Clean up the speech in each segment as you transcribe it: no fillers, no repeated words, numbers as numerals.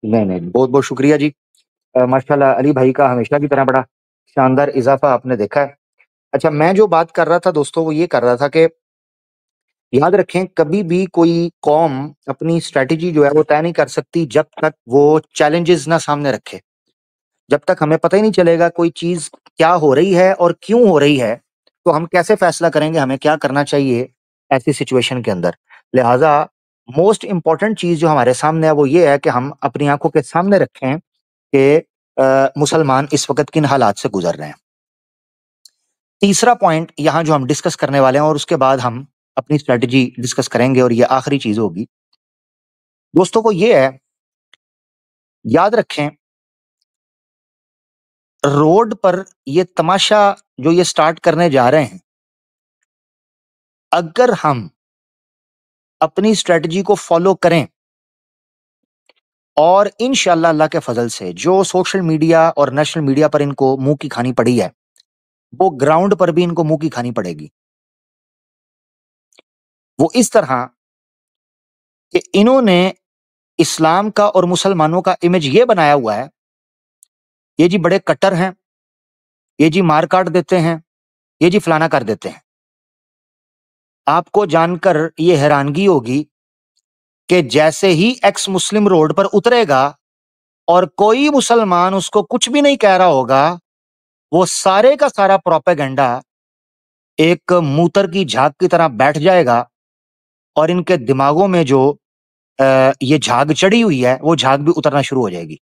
नहीं, नहीं, बहुत-बहुत शुक्रिया जी। माशाल्लाह अली भाई का हमेशा की तरह बड़ा शानदार इज़ाफ़ा आपने देखा है। अच्छा, मैं जो बात कर रहा था दोस्तों, वो ये कर रहा था कि याद रखें, कभी भी कोई कौम अपनी स्ट्रैटेजी जो है वो तय नहीं कर सकती जब तक वो चैलेंजेस ना सामने रखे। जब तक हमें पता ही नहीं चलेगा कोई चीज़ क्या हो रही है और क्यों हो रही है, तो हम कैसे फैसला करेंगे हमें क्या करना चाहिए ऐसी सिचुएशन के अंदर। लिहाज़ा मोस्ट इम्पोर्टेंट चीज़ जो हमारे सामने है वो ये है कि हम अपनी आँखों के सामने रखें कि मुसलमान इस वक़्त किन हालात से गुज़र रहे हैं। तीसरा पॉइंट यहाँ जो हम डिस्कस करने वाले हैं और उसके बाद हम अपनी स्ट्रैटेजी डिस्कस करेंगे और ये आखिरी चीज़ होगी। दोस्तों, वो ये है, याद रखें, रोड पर ये तमाशा जो ये स्टार्ट करने जा रहे हैं, अगर हम अपनी स्ट्रैटेजी को फ़ॉलो करें और इंशाअल्लाह अल्लाह के फ़ज़ल से जो सोशल मीडिया और नेशनल मीडिया पर इनको मुँह की खानी पड़ी है, वो ग्राउंड पर भी इनको मुँह की खानी पड़ेगी। वो इस तरह कि इन्होंने इस्लाम का और मुसलमानों का इमेज ये बनाया हुआ है, ये जी बड़े कट्टर हैं, ये जी मार काट देते हैं, ये जी फलाना कर देते हैं। आपको जानकर ये हैरानगी होगी कि जैसे ही एक्स मुस्लिम रोड पर उतरेगा और कोई मुसलमान उसको कुछ भी नहीं कह रहा होगा, वो सारे का सारा प्रोपेगेंडा एक मूतर की झाग की तरह बैठ जाएगा और इनके दिमागों में जो ये झाग चढ़ी हुई है, वो झाग भी उतरना शुरू हो जाएगी।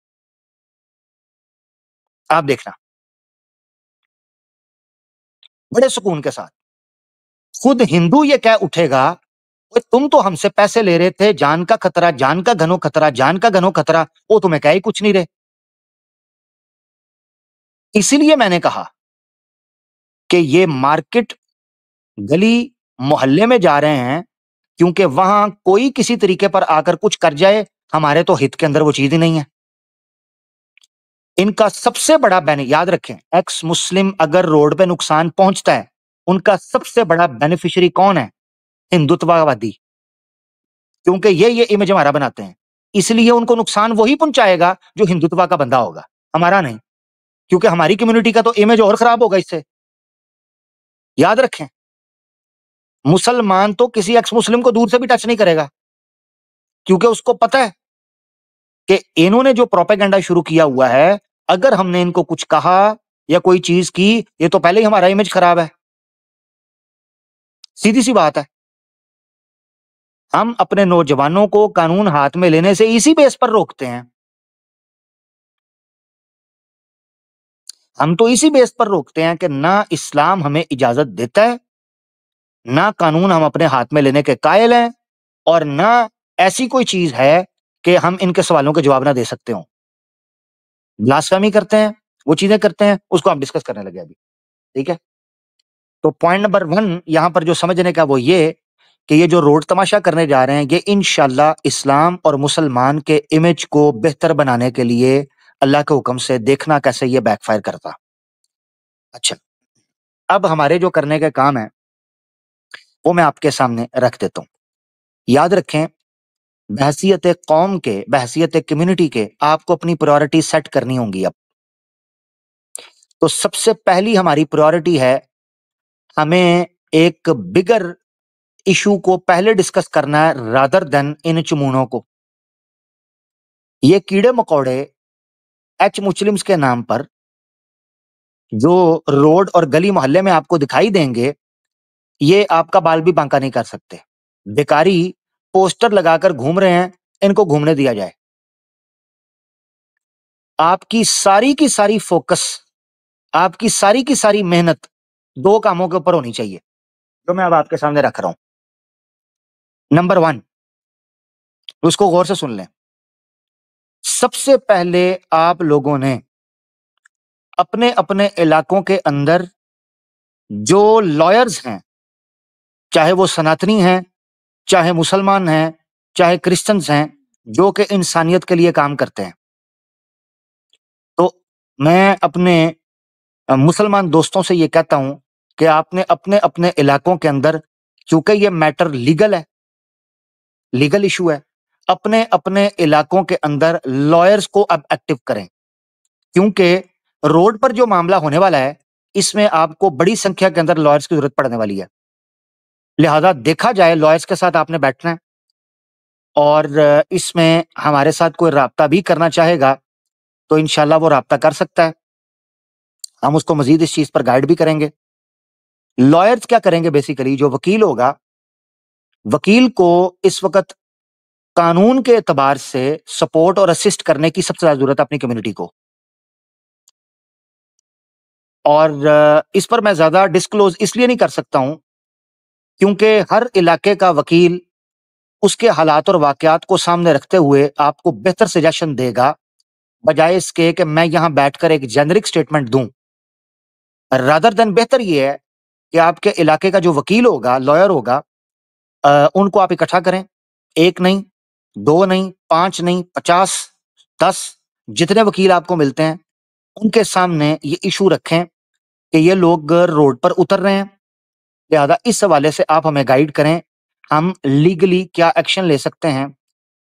आप देखना, बड़े सुकून के साथ। खुद हिंदू ये कह उठेगा, "ओए तुम तो हमसे पैसे ले रहे थे, जान का खतरा, जान का घनो खतरा, जान का घनो खतरा, वो तुम्हें कह ही कुछ नहीं रहे।" इसीलिए मैंने कहा कि ये मार्केट, गली, मोहल्ले में जा रहे हैं, क्योंकि वहाँ कोई किसी तरीके पर आकर कुछ कर जाए, हमारे तो हित के अंदर वो चीज़ ही नहीं है। इनका सबसे बड़ा याद रखें, एक्स मुस्लिम अगर रोड पे नुकसान पहुँचता है, उनका सबसे बड़ा बेनिफिशियरी कौन है? हिंदुत्ववादी। क्योंकि ये इमेज हमारा बनाते हैं। इसलिए उनको नुकसान वही पहुँचाएगा जो हिंदुत्व का बंदा होगा, हमारा नहीं। क्योंकि हमारी कम्युनिटी का तो इमेज और खराब होगा इससे। याद रखें, मुसलमान तो किसी एक्स मुस्लिम को दूर से भी टच नहीं करेगा, क्योंकि उसको पता है कि इन्होंने जो प्रोपेगेंडा शुरू किया हुआ है, अगर हमने इनको कुछ कहा या कोई चीज़ की, ये तो पहले ही हमारा इमेज खराब है। सीधी-सी बात है। हम अपने नौजवानों को कानून हाथ में लेने से इसी बेस पर रोकते हैं। हम तो इसी बेस पर रोकते हैं कि ना इस्लाम हमें इजाज़त देता है, ना कानून हम अपने हाथ में लेने के कायल हैं और ना ऐसी कोई चीज़ है कि हम इनके सवालों के जवाब ना दे सकते हों। ब्लास्फेमी करते हैं, वो चीज़ें करते हैं, उसको हम डिस्कस करने लगे अभी, ठीक है? तो पॉइंट नंबर 1 यहाँ पर जो समझने का वो ये कि ये जो रोड तमाशा करने जा रहे हैं, ये इंशाअल्लाह इस्लाम और मुसलमान के इमेज को बेहतर बनाने के लिए अल्लाह के हुक्म से देखना कैसे ये बैकफ़ायर करता। अच्छा, अब हमारे जो करने के काम हैं, वो मैं आपके सामने रख देता हूँ। याद रखें, बहैसियत कौम के, बहैसियत कम्युनिटी के आपको अपनी प्रायोरिटी सेट करनी होंगी अब। तो सबसे पहली हमारी प्रायोरिटी है, हमें एक बिगर इश्यू को पहले डिस्कस करना है रादर देन इन चुमूनों को। ये कीड़े-मकोड़े एच मुस्लिम्स के नाम पर जो रोड और गली मोहल्ले में आपको दिखाई देंगे, ये आपका बाल भी बांका नहीं कर सकते। भिखारी पोस्टर लगाकर घूम रहे हैं, इनको घूमने दिया जाए। आपकी सारी की सारी फ़ोकस, आपकी सारी की सारी मेहनत 2 कामों के ऊपर होनी चाहिए, जो मैं अब आपके सामने रख रहा हूँ। नंबर 1, उसको गौर से सुन लें। सबसे पहले आप लोगों ने अपने-अपने इलाकों के अंदर जो लॉयर्स हैं, चाहे वो सनातनी हैं, चाहे मुसलमान हैं, चाहे क्रिश्चियंस हैं, जो कि इंसानियत के लिए काम करते हैं। तो मैं अपने मुसलमान दोस्तों से ये कहता हूँ कि आपने अपने-अपने इलाकों के अंदर, चूँकि ये मैटर लीगल है, लीगल इश्यू है, अपने अपने इलाकों के अंदर लॉयर्स को अब एक्टिव करें, क्योंकि रोड पर जो मामला होने वाला है, इसमें आपको बड़ी संख्या के अंदर लॉयर्स की जरूरत पड़ने वाली है। लिहाजा देखा जाए, लॉयर्स के साथ आपने बैठना है और इसमें हमारे साथ कोई राब्ता भी करना चाहेगा, तो इंशाल्लाह वो राब्ता कर सकता है। हम उसको मजीद इस चीज पर गाइड भी करेंगे। लॉयर्स क्या करेंगे? बेसिकली जो वकील होगा, वकील को इस वक्त कानून के एतबार से सपोर्ट और असिस्ट करने की सबसे ज्यादा जरूरत है अपनी कम्युनिटी को। और इस पर मैं ज्यादा डिस्क्लोज इसलिए नहीं कर सकता हूं, क्योंकि हर इलाके का वकील उसके हालात और वाकयात को सामने रखते हुए आपको बेहतर सजेशन देगा, बजाय इसके कि मैं यहां बैठकर एक जेनरिक स्टेटमेंट दूं। रादर देन बेहतर ये है कि आपके इलाके का जो वकील होगा, लॉयर होगा, उनको आप इकट्ठा करें। 1 नहीं, 2 नहीं, 5 नहीं, 50, 10 जितने वकील आपको मिलते हैं, उनके सामने ये इश्यू रखें कि ये लोग रोड पर उतर रहे हैं। लिहाजा इस हवाले से आप हमें गाइड करें, हम लीगली क्या एक्शन ले सकते हैं,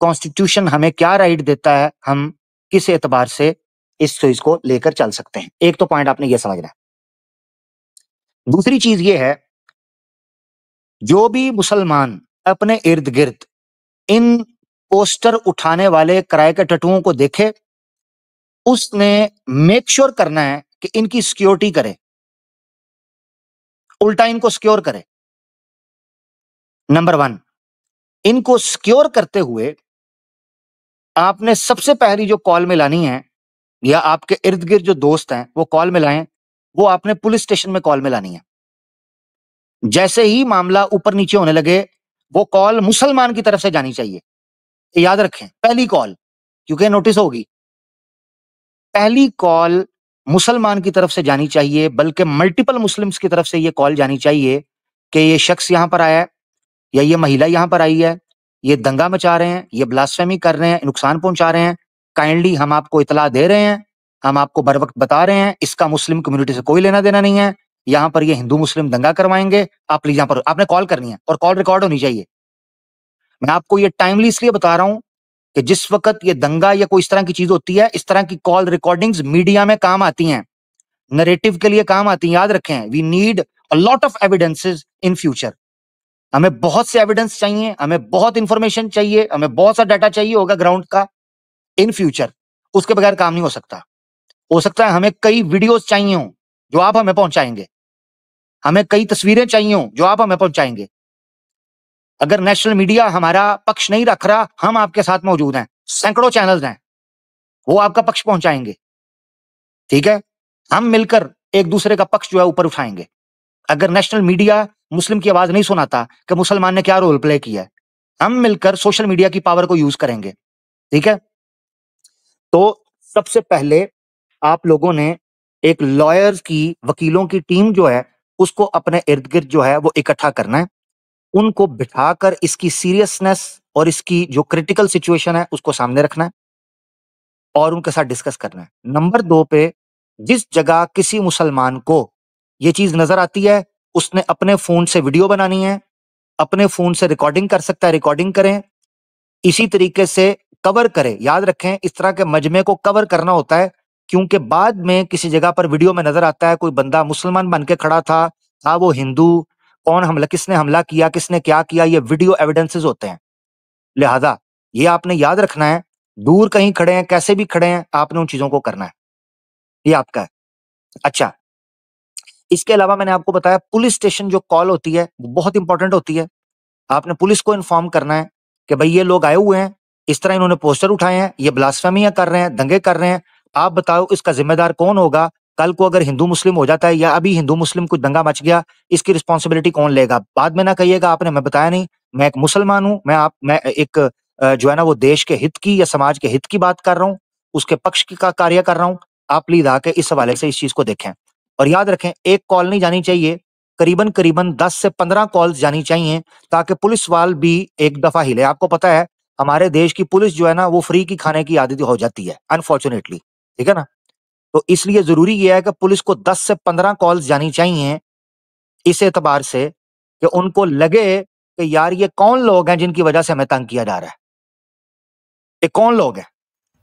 कॉन्स्टिट्यूशन हमें क्या राइट देता है, हम किस एतबार से इस चीज को लेकर चल सकते हैं। एक तो पॉइंट आपने ये समझना है। दूसरी चीज ये है, जो भी मुसलमान अपने इर्द गिर्द इन पोस्टर उठाने वाले किराए के टट्टुओं को देखे, उसने मेक श्योर करना है कि इनकी सिक्योरिटी करे, उल्टा इनको सिक्योर करे। नंबर 1, इनको सिक्योर करते हुए आपने सबसे पहली जो कॉल मिलानी है, या आपके इर्द गिर्द जो दोस्त हैं वो कॉल मिलाएं, वो आपने पुलिस स्टेशन में कॉल मिलानी है। जैसे ही मामला ऊपर नीचे होने लगे, वो कॉल मुसलमान की तरफ से जानी चाहिए। याद रखें, पहली कॉल, क्योंकि नोटिस होगी, पहली कॉल मुसलमान की तरफ से जानी चाहिए, बल्कि मल्टीपल मुस्लिम्स की तरफ से ये कॉल जानी चाहिए कि ये शख्स यहां पर आया है, या ये महिला यहां पर आई है, ये दंगा मचा रहे हैं, ये ब्लास्फेमी कर रहे हैं, नुकसान पहुंचा रहे हैं, काइंडली हम आपको इतला दे रहे हैं, हम आपको बर वक्त बता रहे हैं, इसका मुस्लिम कम्युनिटी से कोई लेना देना नहीं है, यहाँ पर ये हिंदू मुस्लिम दंगा करवाएंगे, आप प्लीज यहाँ पर आपने कॉल करनी है और कॉल रिकॉर्ड होनी चाहिए। मैं आपको ये टाइमली इसलिए बता रहा हूं कि जिस वक्त ये दंगा या कोई इस तरह की चीज होती है, इस तरह की कॉल रिकॉर्डिंग्स मीडिया में काम आती हैं, नरेटिव के लिए काम आती हैं। याद रखें, we need a lot of evidences in future. हमें बहुत से एविडेंस चाहिए, हमें बहुत इंफॉर्मेशन चाहिए, हमें बहुत सा डाटा चाहिए होगा ग्राउंड का इन फ्यूचर। उसके बगैर काम नहीं हो सकता। हो सकता है हमें कई वीडियोस चाहिए हो जो आप हमें पहुंचाएंगे, हमें कई तस्वीरें चाहिए हो जो आप हमें पहुंचाएंगे। अगर नेशनल मीडिया हमारा पक्ष नहीं रख रहा, हम आपके साथ मौजूद हैं, सैकड़ों चैनल्स हैं, वो आपका पक्ष पहुंचाएंगे। ठीक है, हम मिलकर एक दूसरे का पक्ष जो है ऊपर उठाएंगे। अगर नेशनल मीडिया मुस्लिम की आवाज नहीं सुनाता कि मुसलमान ने क्या रोल प्ले किया है, हम मिलकर सोशल मीडिया की पावर को यूज करेंगे। ठीक है, तो सबसे पहले आप लोगों ने एक लॉयर्स की, वकीलों की टीम जो है, उसको अपने इर्द गिर्द जो है वो इकट्ठा करना है। उनको बिठाकर इसकी सीरियसनेस और इसकी जो क्रिटिकल सिचुएशन है उसको सामने रखना है और उनके साथ डिस्कस करना है। नंबर 2 पे, जिस जगह किसी मुसलमान को ये चीज नजर आती है, उसने अपने फोन से वीडियो बनानी है, अपने फोन से रिकॉर्डिंग कर सकता है, रिकॉर्डिंग करें, इसी तरीके से कवर करें। याद रखें, इस तरह के मजमे को कवर करना होता है, क्योंकि बाद में किसी जगह पर वीडियो में नजर आता है कोई बंदा मुसलमान बन के खड़ा था वो हिंदू, कौन हमला, किसने हमला किया, किसने क्या किया, ये वीडियो एविडेंसेस होते हैं। लिहाजा ये आपने याद रखना है, दूर कहीं खड़े हैं, कैसे भी खड़े हैं, आपने उन चीजों को करना है, ये आपका है। अच्छा, इसके अलावा मैंने आपको बताया पुलिस स्टेशन जो कॉल होती है वो बहुत इंपॉर्टेंट होती है। आपने पुलिस को इन्फॉर्म करना है कि भाई ये लोग आए हुए हैं, इस तरह इन्होंने पोस्टर उठाए हैं, ये ब्लास्फेमियां कर रहे हैं, दंगे कर रहे हैं, आप बताओ इसका जिम्मेदार कौन होगा? कल को अगर हिंदू मुस्लिम हो जाता है या अभी हिंदू मुस्लिम कुछ दंगा मच गया, इसकी रिस्पॉन्सिबिलिटी कौन लेगा? बाद में ना कहिएगा आपने मैं बताया नहीं। मैं एक मुसलमान हूं, मैं एक जो है ना वो देश के हित की या समाज के हित की बात कर रहा हूँ, उसके पक्ष की का कार्य कर रहा हूँ। आप प्लीज आके इस हवाले से इस चीज को देखें और याद रखें, एक कॉल नहीं जानी चाहिए, करीबन करीबन 10 से 15 कॉल्स जानी चाहिए, ताकि पुलिस वाल भी एक दफा हिले। आपको पता है हमारे देश की पुलिस जो है ना वो फ्री की खाने की आदत हो जाती है अनफॉर्चुनेटली। ठीक है ना, तो इसलिए जरूरी यह है कि पुलिस को 10 से 15 कॉल्स जानी चाहिए, इस एतबार से कि उनको लगे कि यार ये कौन लोग हैं जिनकी वजह से हमें तंग किया जा रहा है। ये कौन लोग हैं?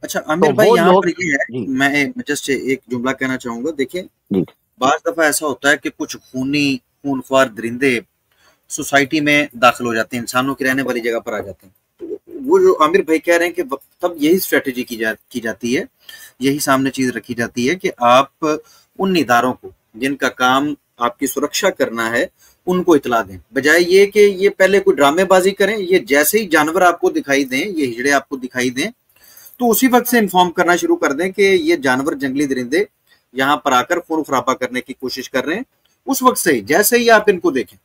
अच्छा तो आमिर भाई, वो यहाँ लोग। पर ये है, जी मैं जस्ट एक जुमला कहना चाहूंगा। देखिए, जी। बाज दफा ऐसा होता है कि कुछ खूनख्वार दरिंदे सोसाइटी में दाखिल हो जाते हैं, इंसानों की रहने वाली जगह पर आ जाते हैं। तो वो जो आमिर भाई कह रहे हैं कि तब यही स्ट्रेटेजी की जाती है, यही सामने चीज रखी जाती है कि आप उन इदारों को जिनका काम आपकी सुरक्षा करना है उनको इतला दें, बजाय ये कि ये पहले कोई ड्रामेबाजी करें। ये जैसे ही जानवर आपको दिखाई दें, ये हिजड़े आपको दिखाई दें, तो उसी वक्त से इन्फॉर्म करना शुरू कर दें कि ये जानवर, जंगली दरिंदे यहाँ पर आकर खून खराबा करने की कोशिश कर रहे हैं। उस वक्त से ही, जैसे ही आप इनको देखें,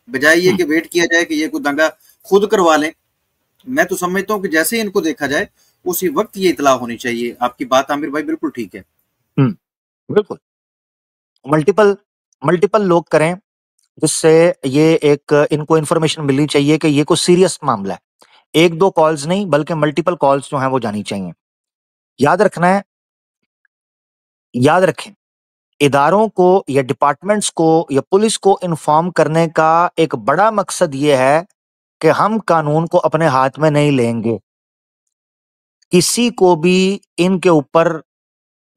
बजाय ये हम्म, कि वेट किया जाए कि ये कोई दंगा खुद करवा लें, मैं तो समझता हूँ कि जैसे ही इनको देखा जाए उसी वक्त ये इतला होनी चाहिए। आपकी बात आमिर भाई बिल्कुल ठीक है। हम्म, बिल्कुल। मल्टीपल मल्टीपल लोग करें, जिससे ये एक इनको इंफॉर्मेशन मिलनी चाहिए कि ये कोई सीरियस मामला है। एक दो कॉल्स नहीं, बल्कि मल्टीपल कॉल्स जो हैं वो जानी चाहिए। याद रखना है, याद रखें, इदारों को या डिपार्टमेंट्स को या पुलिस को इन्फॉर्म करने का एक बड़ा मकसद ये है कि हम कानून को अपने हाथ में नहीं लेंगे। किसी को भी इनके ऊपर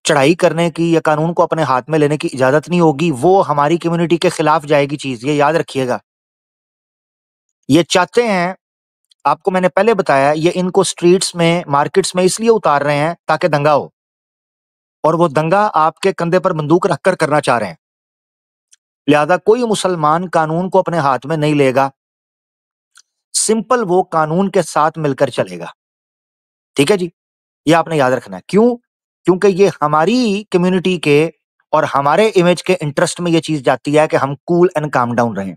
चढ़ाई करने की या कानून को अपने हाथ में लेने की इजाजत नहीं होगी। वो हमारी कम्युनिटी के खिलाफ जाएगी चीज, ये याद रखिएगा। ये चाहते हैं, आपको मैंने पहले बताया, ये इनको स्ट्रीट्स में, मार्केट्स में इसलिए उतार रहे हैं ताकि दंगा हो, और वो दंगा आपके कंधे पर बंदूक रखकर करना चाह रहे हैं। लिहाजा कोई मुसलमान कानून को अपने हाथ में नहीं लेगा, सिंपल वो कानून के साथ मिलकर चलेगा। ठीक है जी, ये आपने याद रखना है। क्यों? क्योंकि ये हमारी कम्युनिटी के और हमारे इमेज के इंटरेस्ट में ये चीज जाती है कि हम कूल एंड काम डाउन रहें।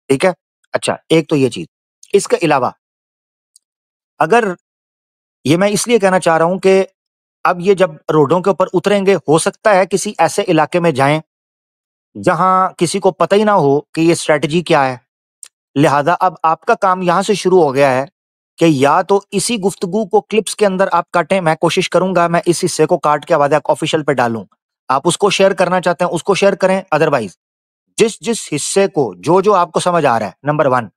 ठीक है। अच्छा, एक तो ये चीज। इसके अलावा, अगर, ये मैं इसलिए कहना चाह रहा हूं कि अब ये जब रोडों के ऊपर उतरेंगे, हो सकता है किसी ऐसे इलाके में जाएं जहां किसी को पता ही ना हो कि ये स्ट्रेटजी क्या है। लिहाजा अब आपका काम यहां से शुरू हो गया है कि या तो इसी गुफ्तगू को क्लिप्स के अंदर आप काटें, मैं कोशिश करूंगा मैं इस हिस्से को काट के आवाज ऑफिशियल पे डालूं। आप उसको शेयर करना चाहते हैं उसको शेयर करें, अदरवाइज जिस जिस हिस्से को जो जो आपको समझ आ रहा है, नंबर वन,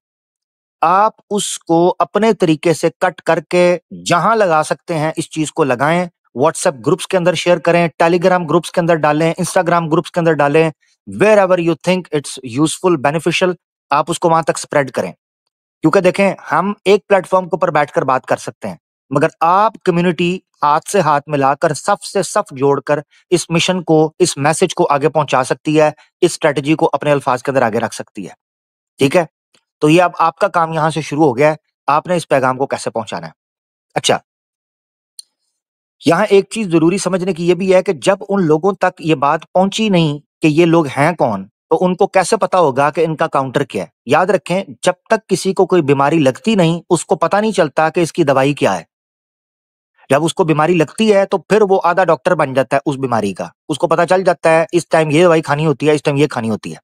आप उसको अपने तरीके से कट करके जहां लगा सकते हैं इस चीज को लगाएं। व्हाट्सएप ग्रुप्स के अंदर शेयर करें, टेलीग्राम ग्रुप्स के अंदर डालें, इंस्टाग्राम ग्रुप्स के अंदर डालें, wherever you think it's useful, beneficial, आप उसको वहां तक स्प्रेड करें। क्योंकि देखें, हम एक प्लेटफॉर्म के ऊपर बैठकर बात कर सकते हैं, मगर आप कम्युनिटी हाथ से हाथ मिलाकर, सफ से सफ जोड़कर इस मिशन को, इस मैसेज को आगे पहुंचा सकती है, इस स्ट्रेटजी को अपने अल्फाज के अंदर आगे रख सकती है। ठीक है। तो ये अब आपका काम यहां से शुरू हो गया है, आपने इस पैगाम को कैसे पहुंचाना है। अच्छा, यहां एक चीज जरूरी समझने की यह भी है कि जब उन लोगों तक ये बात पहुंची नहीं कि ये लोग हैं कौन, तो उनको कैसे पता होगा कि इनका काउंटर क्या है। याद रखें, जब तक किसी को कोई बीमारी लगती नहीं, उसको पता नहीं चलता कि इसकी दवाई क्या है। जब उसको बीमारी लगती है तो फिर वो आधा डॉक्टर बन जाता है उस बीमारी का। उसको पता चल जाता है इस टाइम ये दवाई खानी होती है, इस टाइम ये खानी होती है।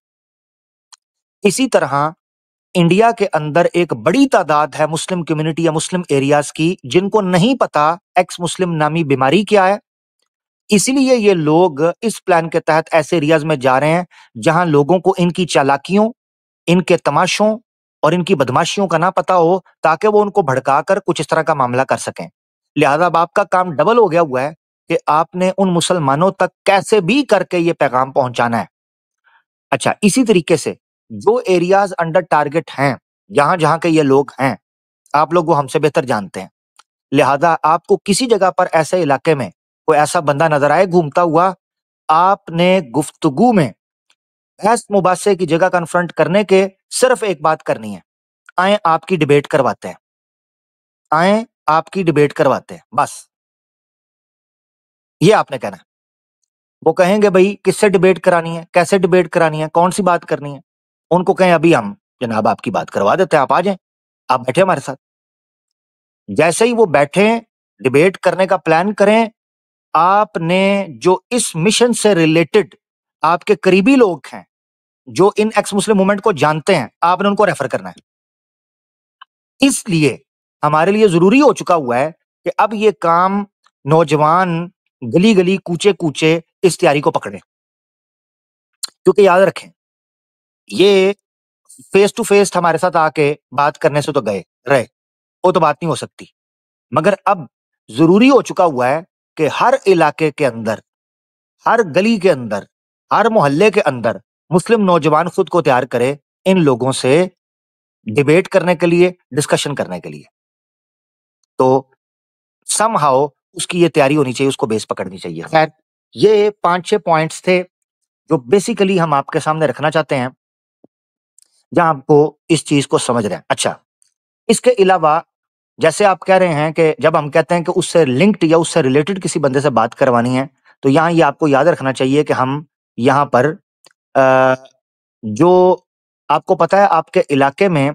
इसी तरह इंडिया के अंदर एक बड़ी तादाद है मुस्लिम कम्युनिटी या मुस्लिम एरियाज की, जिनको नहीं पता एक्स मुस्लिम नामी बीमारी क्या है। इसीलिए ये लोग इस प्लान के तहत ऐसे एरियाज में जा रहे हैं जहां लोगों को इनकी चालाकियों, इनके तमाशों और इनकी बदमाशियों का ना पता हो, ताकि वो उनको भड़काकर कुछ इस तरह का मामला कर सकें। लिहाजा अब आपका काम डबल हो गया हुआ है कि आपने उन मुसलमानों तक कैसे भी करके ये पैगाम पहुंचाना है। अच्छा, इसी तरीके से जो एरियाज अंडर टारगेट हैं, जहां जहां के ये लोग हैं, आप लोग वो हमसे बेहतर जानते हैं। लिहाजा आपको किसी जगह पर ऐसे इलाके में कोई ऐसा बंदा नजर आए घूमता हुआ, आपने गुफ्तगू में बहस मुबासे की जगह कन्फ्रंट करने के सिर्फ एक बात करनी है, आए आपकी डिबेट करवाते हैं, आए आपकी डिबेट करवाते हैं, बस ये आपने कहना है। वो कहेंगे भाई किससे डिबेट करानी है, कैसे डिबेट करानी है, कौन सी बात करनी है। उनको कहें अभी हम जनाब आपकी बात करवा देते हैं, आप आ जाएं, आप बैठे हमारे साथ। जैसे ही वो बैठे, डिबेट करने का प्लान करें, आपने जो इस मिशन से रिलेटेड आपके करीबी लोग हैं, जो इन एक्स मुस्लिम मूवमेंट को जानते हैं, आपने उनको रेफर करना है। इसलिए हमारे लिए जरूरी हो चुका हुआ है कि अब ये काम नौजवान गली गली कूचे कूचे इस तैयारी को पकड़े। क्योंकि याद रखें, ये फेस टू फेस हमारे साथ आके बात करने से तो गए रहे, वो तो बात नहीं हो सकती। मगर अब जरूरी हो चुका हुआ है कि हर इलाके के अंदर, हर गली के अंदर, हर मोहल्ले के अंदर मुस्लिम नौजवान खुद को तैयार करे इन लोगों से डिबेट करने के लिए, डिस्कशन करने के लिए। तो समहाउ उसकी ये तैयारी होनी चाहिए, उसको बेस पकड़नी चाहिए। खैर, ये 5-6 पॉइंट्स थे जो बेसिकली हम आपके सामने रखना चाहते हैं, जहां आपको इस चीज को समझ रहे हैं। अच्छा, इसके अलावा जैसे आप कह रहे हैं कि जब हम कहते हैं कि उससे लिंक्ड या उससे रिलेटेड किसी बंदे से बात करवानी है, तो यहाँ ये आपको याद रखना चाहिए कि हम यहाँ पर अ, जो आपको पता है आपके इलाके में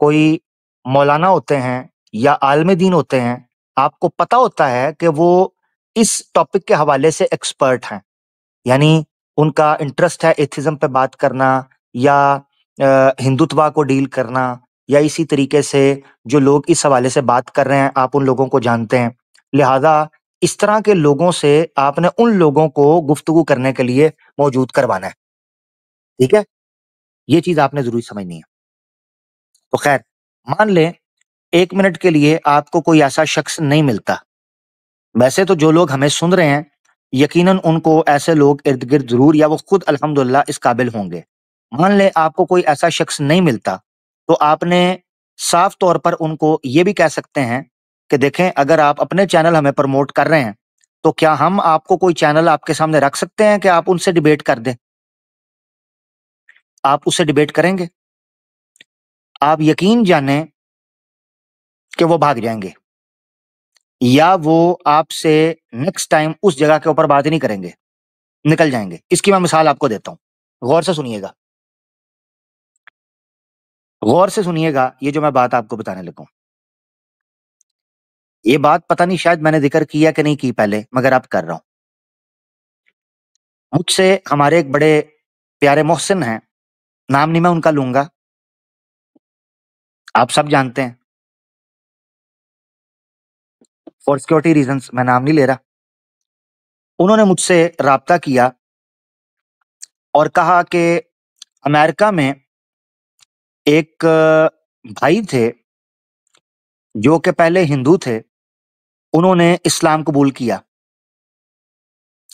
कोई मौलाना होते हैं या आलिम दीन होते हैं, आपको पता होता है कि वो इस टॉपिक के हवाले से एक्सपर्ट हैं। यानी उनका इंटरेस्ट है एथिज्म पे बात करना या हिंदुत्व को डील करना, या इसी तरीके से जो लोग इस हवाले से बात कर रहे हैं आप उन लोगों को जानते हैं। लिहाजा इस तरह के लोगों से आपने उन लोगों को गुफ्तगू करने के लिए मौजूद करवाना है। ठीक है? ये चीज़ आपने ज़रूरी समझनी है। तो खैर, मान लें 1 मिनट के लिए आपको कोई ऐसा शख्स नहीं मिलता। वैसे तो जो लोग हमें सुन रहे हैं, यकीनन उनको ऐसे लोग इर्द-गिर्द ज़रूर या वो खुद अल्हम्दुलिल्लाह इस काबिल होंगे। मान लें आपको कोई ऐसा शख्स नहीं मिलता, तो आपने साफ तौर पर उनको ये भी कह सकते हैं कि देखें, अगर आप अपने चैनल हमें प्रमोट कर रहे हैं, तो क्या हम आपको कोई चैनल आपके सामने रख सकते हैं कि आप उनसे डिबेट कर दें? आप उससे डिबेट करेंगे? आप यकीन जानें कि वो भाग जाएँगे या वो आपसे नेक्स्ट टाइम उस जगह के ऊपर बात ही नहीं करेंगे, निकल जाएँगे। इसकी मैं मिसाल आपको देता हूँ, गौर से सुनिएगा। गौर से सुनिएगा ये जो मैं बात आपको बताने लगा हूँ। ये बात पता नहीं शायद मैंने ज़िक्र किया कि नहीं की पहले, मगर अब कर रहा हूँ। मुझसे हमारे एक बड़े प्यारे मोहसिन हैं, नाम नहीं मैं उनका लूँगा, आप सब जानते हैं। फॉर सिक्योरिटी रीज़न्स मैं नाम नहीं ले रहा। उन्होंने मुझसे राब्ता किया और कहा कि अमेरिका में एक भाई थे, जो कि पहले हिंदू थे, उन्होंने इस्लाम कबूल किया।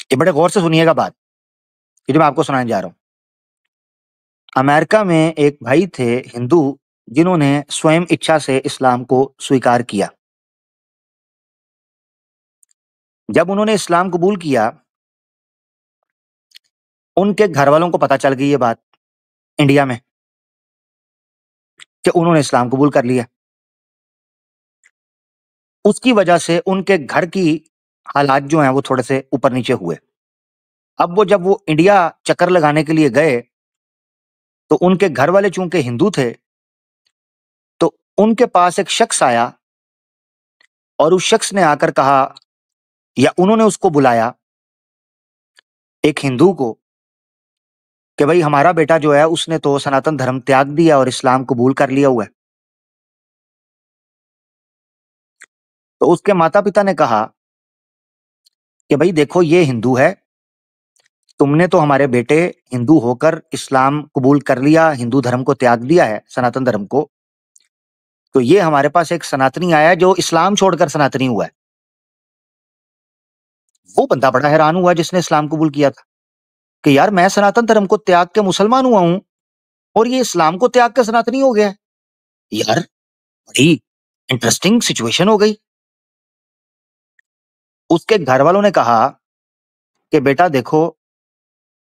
ये बड़े गौर से सुनिएगा बात, ये जो मैं आपको सुनाने जा रहा हूँ। अमेरिका में एक भाई थे हिंदू, जिन्होंने स्वयं इच्छा से इस्लाम को स्वीकार किया। जब उन्होंने इस्लाम कबूल किया, उनके घर वालों को पता चल गई ये बात इंडिया में कि उन्होंने इस्लाम कबूल कर लिया। उसकी वजह से उनके घर की हालात जो हैं वो थोड़े से ऊपर नीचे हुए। अब वो जब वो इंडिया चक्कर लगाने के लिए गए, तो उनके घर वाले चूंकि हिंदू थे, तो उनके पास एक शख्स आया और उस शख्स ने आकर कहा, या उन्होंने उसको बुलाया, एक हिंदू को, कि भाई हमारा बेटा जो है उसने तो सनातन धर्म त्याग दिया और इस्लाम कबूल कर लिया हुआ है। तो उसके माता पिता ने कहा कि भाई देखो ये हिंदू है, तुमने तो हमारे बेटे हिंदू होकर इस्लाम कबूल कर लिया, हिंदू धर्म को त्याग दिया है, सनातन धर्म को, तो ये हमारे पास एक सनातनी आया है जो इस्लाम छोड़कर सनातनी हुआ है। वो बंदा बड़ा हैरान हुआ जिसने इस्लाम कबूल किया था, कि यार मैं सनातन धर्म को त्याग के मुसलमान हुआ हूं और ये इस्लाम को त्याग के सनातनी हो गया है। यार बड़ी इंटरेस्टिंग सिचुएशन हो गई। उसके घर वालों ने कहा कि बेटा देखो,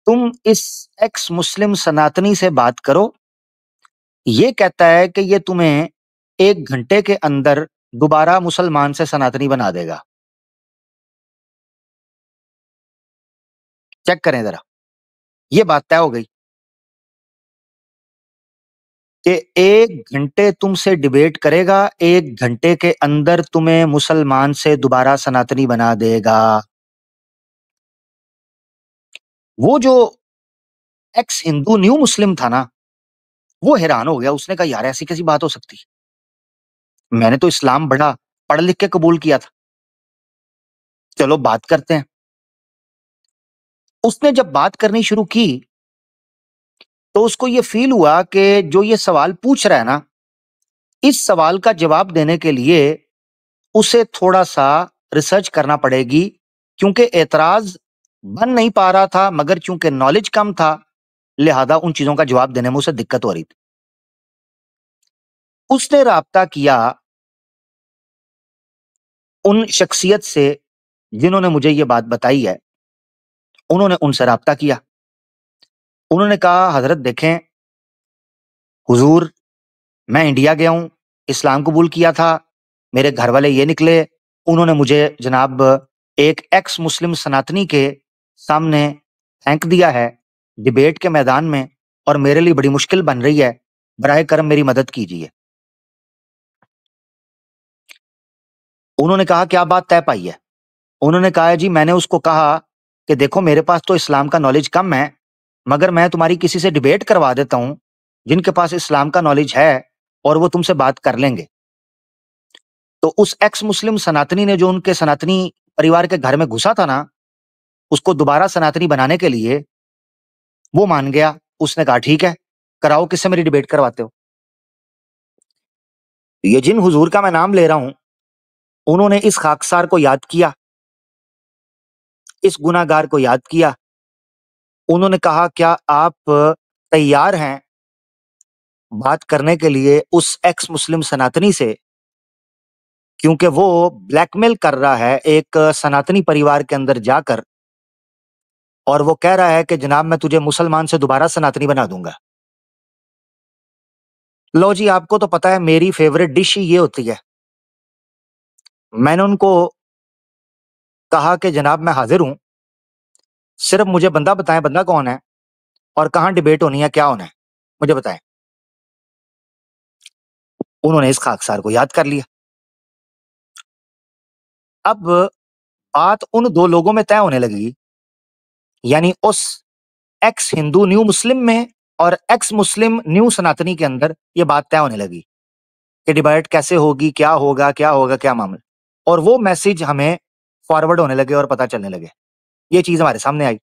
तुम इस एक्स मुस्लिम सनातनी से बात करो, ये कहता है कि ये तुम्हें 1 घंटे के अंदर दोबारा मुसलमान से सनातनी बना देगा। चेक करें जरा, ये बात तय हो गई कि 1 घंटे तुमसे डिबेट करेगा, 1 घंटे के अंदर तुम्हें मुसलमान से दोबारा सनातनी बना देगा। वो जो एक्स हिंदू न्यू मुस्लिम था ना, वो हैरान हो गया। उसने कहा यार ऐसी कैसी बात हो सकती है? मैंने तो इस्लाम बड़ा पढ़ लिख के कबूल किया था। चलो बात करते हैं। उसने जब बात करनी शुरू की, तो उसको ये फील हुआ कि जो ये सवाल पूछ रहा है ना, इस सवाल का जवाब देने के लिए उसे थोड़ा-सा रिसर्च करना पड़ेगी, क्योंकि एतराज़ बन नहीं पा रहा था, मगर चूँकि नॉलेज कम था, लिहाज़ा उन चीज़ों का जवाब देने में उसे दिक्कत हो रही थी। उसने राब्ता किया उन शख्सियत से जिन्होंने मुझे ये बात बताई है, उन्होंने उनसे राब्ता किया। उन्होंने कहा, हज़रत देखें, हुज़ूर, मैं इंडिया गया हूँ, इस्लाम कबूल किया था, मेरे घर वाले ये निकले, उन्होंने मुझे जनाब एक एक्स मुस्लिम सनातनी के सामने फेंक दिया है, डिबेट के मैदान में, और मेरे लिए बड़ी मुश्किल बन रही है, बराए करम मेरी मदद कीजिए। उन्होंने कहा, क्या बात तय पाई है? उन्होंने कहा, जी मैंने उसको कहा कि देखो मेरे पास तो इस्लाम का नॉलेज कम है, मगर मैं तुम्हारी किसी से डिबेट करवा देता हूँ, जिनके पास इस्लाम का नॉलेज है, और वो तुमसे बात कर लेंगे। तो उस एक्स मुस्लिम सनातनी ने जो उनके सनातनी परिवार के घर में घुसा था ना, उसको दोबारा सनातनी बनाने के लिए वो मान गया। उसने कहा, ठीक है, कराओ, किससे मेरी डिबेट करवाते हो? ये जिन हुजूर का मैं नाम ले रहा हूं, उन्होंने इस खाकसार को याद किया, इस गुनाहगार को याद किया। उन्होंने कहा, क्या आप तैयार हैं बात करने के लिए उस एक्स मुस्लिम सनातनी से, क्योंकि वो ब्लैकमेल कर रहा है एक सनातनी परिवार के अंदर जाकर, और वो कह रहा है कि जनाब मैं तुझे मुसलमान से दोबारा सनातनी बना दूंगा। लो जी, आपको तो पता है मेरी फेवरेट डिश ही ये होती है। मैंने उनको कहा कि जनाब मैं हाजिर हूं, सिर्फ मुझे बंदा बताएं, बंदा कौन है और कहाँ डिबेट होनी है, क्या होना है, मुझे बताएं। उन्होंने इस खाकसार को याद कर लिया। अब बात उन दो लोगों में तय होने लगी, यानी उस एक्स हिंदू न्यू मुस्लिम में और एक्स मुस्लिम न्यू सनातनी के अंदर ये बात तय होने लगी कि डिबेट कैसे होगी, क्या होगा, क्या होगा, क्या मामला। और वो मैसेज हमें फॉरवर्ड होने लगे और पता चलने लगे। ये चीज हमारे सामने आई।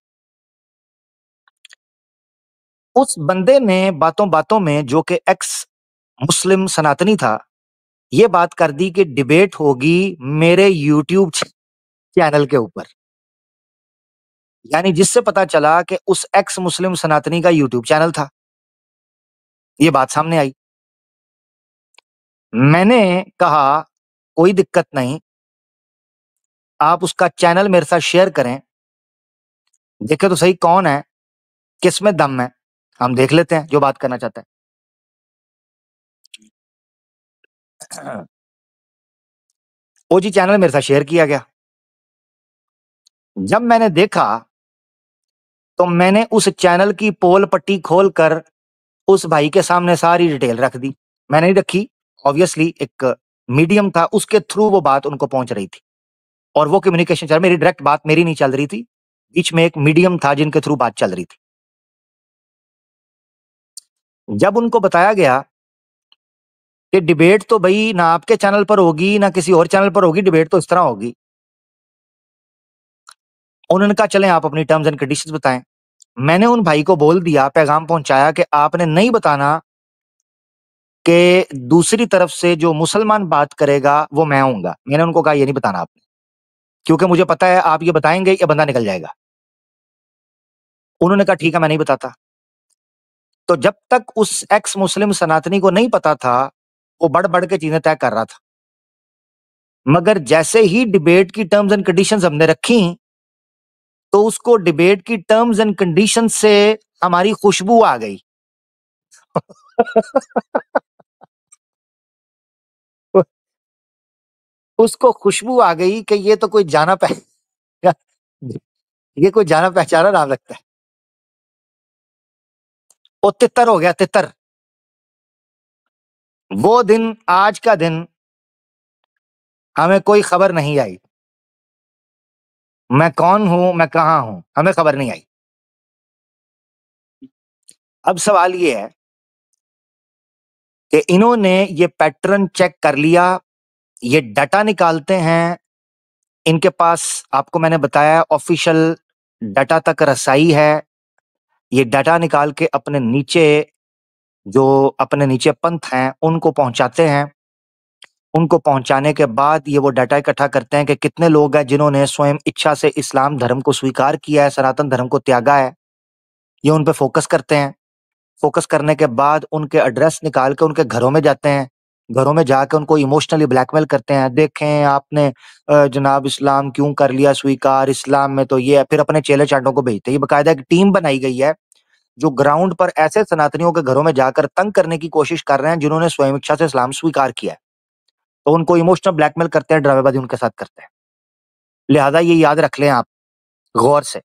उस बंदे ने बातों बातों में, जो कि एक्स मुस्लिम सनातनी था, ये बात कर दी कि डिबेट होगी मेरे यूट्यूब चैनल के ऊपर। यानी जिससे पता चला कि उस एक्स मुस्लिम सनातनी का यूट्यूब चैनल था। ये बात सामने आई। मैंने कहा, कोई दिक्कत नहीं, आप उसका चैनल मेरे साथ शेयर करें, देखे तो सही कौन है, किस में दम है, हम देख लेते हैं जो बात करना चाहता है। ओजी चैनल मेरे साथ शेयर किया गया। जब मैंने देखा तो मैंने उस चैनल की पोल पट्टी खोलकर उस भाई के सामने सारी डिटेल रख दी। मैंने नहीं रखी, ऑब्वियसली एक मीडियम था, उसके थ्रू वो बात उनको पहुंच रही थी, और वो कम्युनिकेशन चल, मेरी डायरेक्ट बात मेरी नहीं चल रही थी, बीच में एक मीडियम था जिनके थ्रू बात चल रही थी। जब उनको बताया गया कि डिबेट तो भाई ना आपके चैनल पर होगी ना किसी और चैनल पर होगी, डिबेट तो इस तरह होगी, उन्होंने कहा चलें आप अपनी टर्म्स एंड कंडीशंस बताएं। मैंने उन भाई को बोल दिया, पैगाम पहुंचाया कि आपने नहीं बताना कि दूसरी तरफ से जो मुसलमान बात करेगा वो मैं हूँगा। मैंने उनको कहा ये नहीं बताना आपने, क्योंकि मुझे पता है आप ये बताएंगे ये बंदा निकल जाएगा। उन्होंने कहा ठीक है मैं नहीं बताता। तो जब तक उस एक्स मुस्लिम सनातनी को नहीं पता था, वो बढ़-बढ़ के चीजें तय कर रहा था। मगर जैसे ही डिबेट की टर्म्स एंड कंडीशंस हमने रखी, तो उसको डिबेट की टर्म्स एंड कंडीशंस से हमारी खुशबू आ गई। उसको खुशबू आ गई कि ये तो कोई जाना पह ये कोई जाना पहचाना नाम लगता है। वो तितर हो गया, तितर। वो दिन, आज का दिन, हमें कोई खबर नहीं आई। मैं कौन हूं, मैं कहां हूं, हमें खबर नहीं आई। अब सवाल ये है कि इन्होंने ये पैटर्न चेक कर लिया, ये डाटा निकालते हैं, इनके पास आपको मैंने बताया ऑफिशियल डाटा तक रसाई है। ये डाटा निकाल के अपने नीचे, जो अपने नीचे पंथ हैं उनको पहुंचाते हैं। उनको पहुंचाने के बाद ये वो डाटा इकट्ठा करते हैं कि कितने लोग हैं जिन्होंने स्वयं इच्छा से इस्लाम धर्म को स्वीकार किया है, सनातन धर्म को त्यागा है। ये उन पे फोकस करते हैं। फोकस करने के बाद उनके एड्रेस निकाल के उनके घरों में जाते हैं। घरों में जाके उनको इमोशनली ब्लैकमेल करते हैं। देखें आपने जनाब इस्लाम क्यों कर लिया स्वीकार, इस्लाम में तो ये है। फिर अपने चेले चाटों को भेजते हैं। ये बाकायदा एक टीम बनाई गई है जो ग्राउंड पर ऐसे सनातनियों के घरों में जाकर तंग करने की कोशिश कर रहे हैं जिन्होंने स्वयं इच्छा से इस्लाम स्वीकार किया है। तो उनको इमोशनल ब्लैकमेल करते हैं, ड्रामेबाजी उनके साथ करते हैं। लिहाजा ये याद रख लें आप गौर से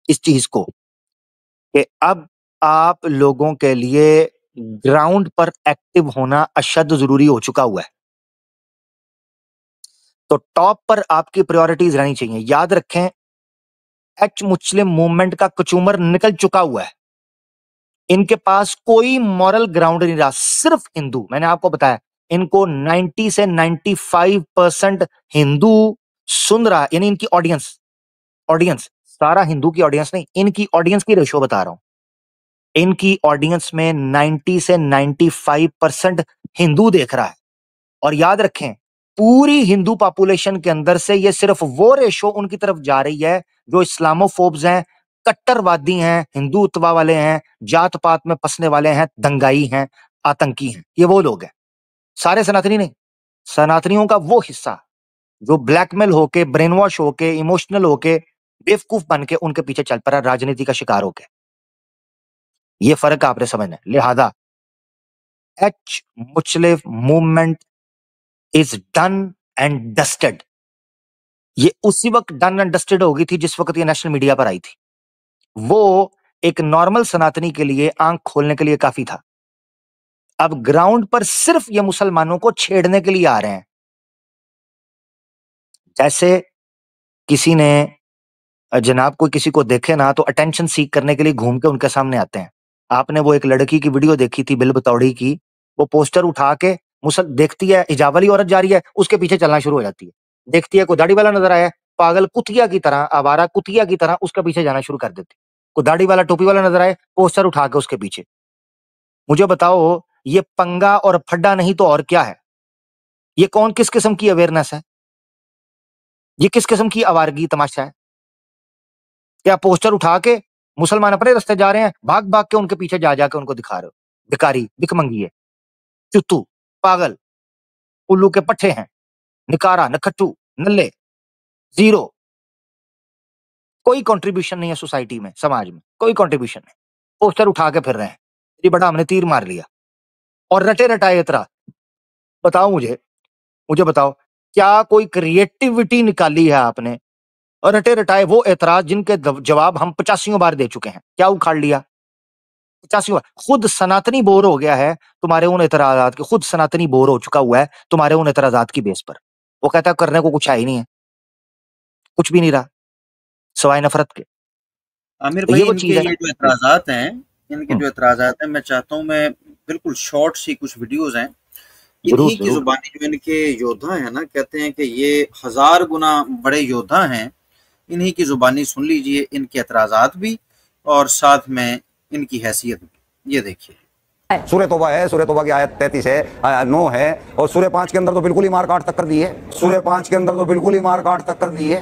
इस चीज को कि अब आप लोगों के लिए ग्राउंड पर एक्टिव होना अशद जरूरी हो चुका हुआ है। तो टॉप पर आपकी प्रायोरिटीज रहनी चाहिए। याद रखें, एच मुस्लिम मूवमेंट का कचूमर निकल चुका हुआ है। इनके पास कोई मॉरल ग्राउंड नहीं रहा, सिर्फ हिंदू। मैंने आपको बताया इनको 90 से 95% हिंदू सुन रहा है, यानी इनकी ऑडियंस ऑडियंस सारा हिंदू की ऑडियंस नहीं, इनकी ऑडियंस की रेशो बता रहा हूं। इनकी ऑडियंस में 90 से 95% हिंदू देख रहा है। और याद रखें, पूरी हिंदू पॉपुलेशन के अंदर से ये सिर्फ वो रेशो उनकी तरफ जा रही है जो इस्लामोफोब्स हैं, कट्टरवादी हैं, हिंदुत्व वाले हैं, जात पात में फंसने वाले हैं, दंगाई हैं, आतंकी हैं। ये वो लोग हैं, सारे सनातनी नहीं। सनातनियों का वो हिस्सा जो ब्लैकमेल होके, ब्रेन वॉश होके, इमोशनल होके, बेवकूफ बन के उनके पीछे चल पड़ा, राजनीति का शिकार होके। ये फर्क आपने समझना है। लिहाजा H Muslim movement is done and dusted. ये उसी वक्त डन एंड डस्टेड हो गई थी जिस वक्त ये नेशनल मीडिया पर आई थी। वो एक नॉर्मल सनातनी के लिए आंख खोलने के लिए काफी था। अब ग्राउंड पर सिर्फ ये मुसलमानों को छेड़ने के लिए आ रहे हैं। जैसे किसी ने जनाब कोई किसी को देखे ना तो अटेंशन सीख करने के लिए घूम के उनके सामने आते हैं। आपने वो एक लड़की की वीडियो देखी थी बिल बतौड़ी की, वो पोस्टर उठा के मुसल देखती है, हिजाब वाली औरत जा रही है, उसके पीछे चलना शुरू हो जाती है। देखती है कोई दाढ़ी वाला नजर आया, पागल कुतिया की तरह, आवारा कुतिया की तरह उसके पीछे जाना शुरू कर देती। कोई दाढ़ी वाला टोपी वाला नजर आए, पोस्टर उठा के उसके पीछे। मुझे बताओ, ये पंगा और फड्डा नहीं तो और क्या है? ये कौन किस किस्म की अवेयरनेस है? ये किस किस्म की आवारगी तमाशा है? क्या पोस्टर उठा के मुसलमान अपने रास्ते जा रहे हैं, भाग भाग के उनके पीछे जा जाके उनको दिखा रहे हो? भिखारी, भिखमंगी है, चुत्तू, पागल, उल्लू के पट्टे हैं, निकारा, नखट्टू, नल्ले, जीरो। कोई कंट्रीब्यूशन नहीं है सोसाइटी में, समाज में कोई कंट्रीब्यूशन नहीं। पोस्टर उठा के फिर रहे हैं, ये बड़ा हमने तीर मार लिया और रटे रटाए इतरा। बताओ मुझे बताओ, क्या कोई क्रिएटिविटी निकाली है आपने? और रटे रटाए वो एतराज जिनके जवाब हम 85 बार दे चुके हैं, क्या उखाड़ लिया? 85 बार। खुद सनातनी बोर हो गया है तुम्हारे उन एतराजात के, खुद सनातनी बोर हो चुका हुआ है तुम्हारे उन एतराजात की बेस पर। वो कहता है करने को कुछ है ही नहीं है, कुछ भी नहीं रहा सवाए नफरत के। आमिर तो भाई, ये वो इनके चीज है ये ना। जो एतराजात हैं, इनके जो एतराजात हैं, मैं चाहता हूँ, मैं बिल्कुल शॉर्ट सी कुछ वीडियोस हैं, जरूर इन्हीं की जरूर। जुबानी जो इनके योद्धा है ना, कहते हैं कि ये 1000 गुना बड़े योद्धा हैं। इन्हीं की जुबानी सुन लीजिए इनके एतराजात भी और साथ में इनकी हैसियत भी। ये देखिए, सूर्य तौबा है, सूर्य तौबा की आयत 33 है, 9 है, और सूर्य 5 के अंदर तो बिल्कुल ही मार काट तक कर दी है। सूर्य 5 के अंदर तो बिल्कुल ही मार काट तक कर दी है।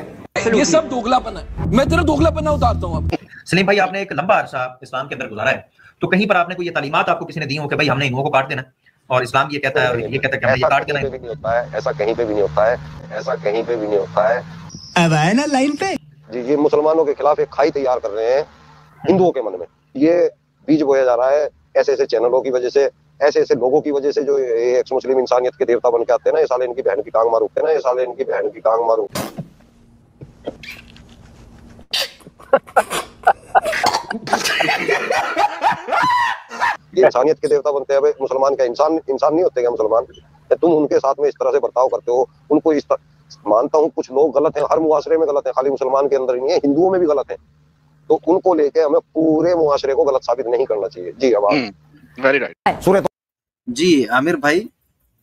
ये सब दोगलापन है। मैं तेरा दोगलापन उतारता हूँ अब। सलीम भाई, आपने एक लंबा अरसा इस्लाम के अंदर गुजारा है, तो कहीं पर आपने कोई ये तालीमात आपको किसी ने दी हो कि भाई हमने हिंदुओं को काट देना, और इस्लाम ये कहता है और ये कहता है कि हमने ये काट देना है? ऐसा कहीं पे भी नहीं होता है, ऐसा कहीं पे भी नहीं होता है। अब आए ना लाइन पे। जी, ये मुसलमानों के खिलाफ एक खाई तैयार कर रहे हैं हिंदुओं के मन में। ये बीज बोया जा रहा है ऐसे ऐसे चैनलों की वजह से, ऐसे ऐसे लोगों की वजह से जो एक्स मुस्लिम इंसानियत के देवता बन के आते हैं ना, ये साले इनकी बहन की टांग मारूते हैं ना, ये साले इनकी बहन की टांग मारू। ये इंसानियत के देवता बनते हैं। भाई मुसलमान क्या इंसान नहीं होते क्या मुसलमान? तुम उनके साथ में इस तरह से बर्ताव करते हो, उनको इस मानता हूँ कुछ लोग गलत हैं, हर मुआशरे में गलत है, खाली मुसलमान के अंदर ही नहीं है, हिंदुओं में भी गलत है। तो उनको लेके हमें पूरे मुआशरे को गलत साबित नहीं करना चाहिए। जी आवाज वेरी राइट। सूर्य जी आमिर भाई,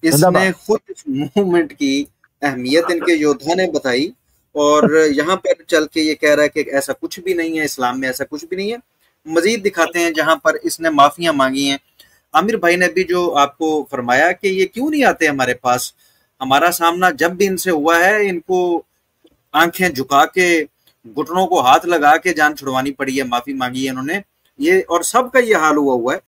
इसने खुद इस मूवमेंट की अहमियत इनके योद्धा ने बताई और यहाँ पर चल के ये कह रहा है कि ऐसा कुछ भी नहीं है, इस्लाम में ऐसा कुछ भी नहीं है। मजीद दिखाते हैं जहां पर इसने माफियां मांगी हैं। आमिर भाई ने भी जो आपको फरमाया कि ये क्यों नहीं आते हमारे पास, हमारा सामना जब भी इनसे हुआ है इनको आंखें झुका के घुटनों को हाथ लगा के जान छुड़वानी पड़ी है, माफी मांगी है इन्होंने, ये और सबका ये हाल हुआ है।